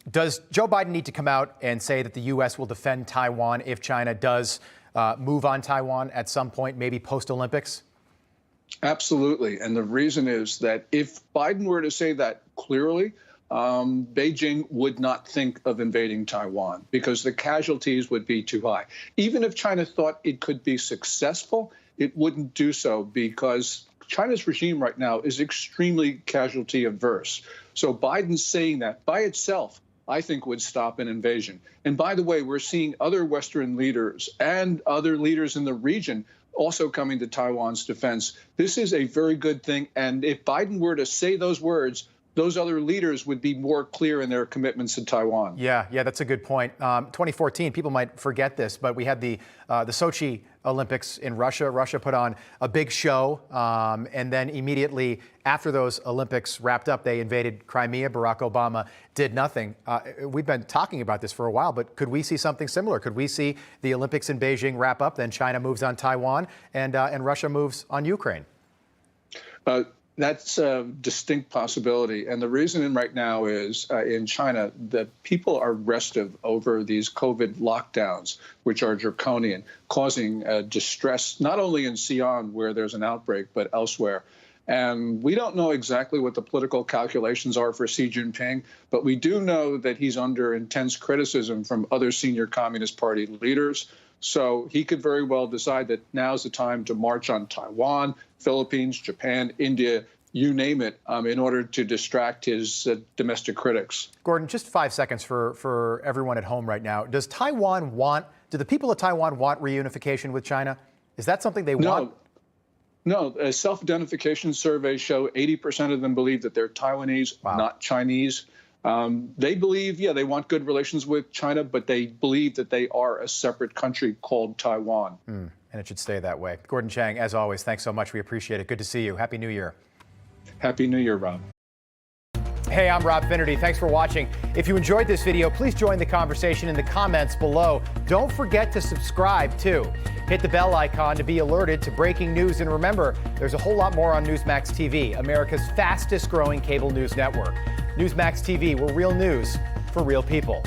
Does Joe Biden need to come out and say that the U.S. will defend Taiwan if China does move on Taiwan at some point, maybe post-Olympics? Absolutely. And the reason is that if Biden were to say that clearly, Beijing would not think of invading Taiwan because the casualties would be too high. Even if China thought it could be successful, it wouldn't do so because China's regime right now is extremely casualty averse. So Biden saying that by itself, I think, would stop an invasion. And by the way, we're seeing other Western leaders and other leaders in the region also coming to Taiwan's defense. This is a very good thing. And if Biden were to say those words, those other leaders would be more clear in their commitments to Taiwan. Yeah, that's a good point. 2014, people might forget this, but we had the Sochi Olympics in Russia. Russia put on a big show, and then immediately after those Olympics wrapped up, they invaded Crimea. Barack Obama did nothing. We've been talking about this for a while, but could we see something similar? Could we see the Olympics in Beijing wrap up, then China moves on Taiwan, and Russia moves on Ukraine? That's a distinct possibility. And the reason right now is in China that people are restive over these COVID lockdowns, which are draconian, causing distress not only in Xi'an, where there's an outbreak, but elsewhere. And we don't know exactly what the political calculations are for Xi Jinping, but we do know that he's under intense criticism from other senior Communist Party leaders. So he could very well decide that now's the time to march on Taiwan, Philippines, Japan, India, you name it, in order to distract his domestic critics. Gordon, just 5 seconds for everyone at home right now. Do the people of Taiwan want reunification with China? Is that something they want? No, self-identification surveys show 80% of them believe that they're Taiwanese, not Chinese. They believe, they want good relations with China, but they believe that they are a separate country called Taiwan. And it should stay that way. Gordon Chang, as always, thanks so much. We appreciate it. Good to see you. Happy New Year. Happy New Year, Rob. Hey, I'm Rob Finnerty. Thanks for watching. If you enjoyed this video, please join the conversation in the comments below. Don't forget to subscribe, too. Hit the bell icon to be alerted to breaking news. And remember, there's a whole lot more on Newsmax TV, America's fastest growing cable news network. Newsmax TV, we're real news for real people.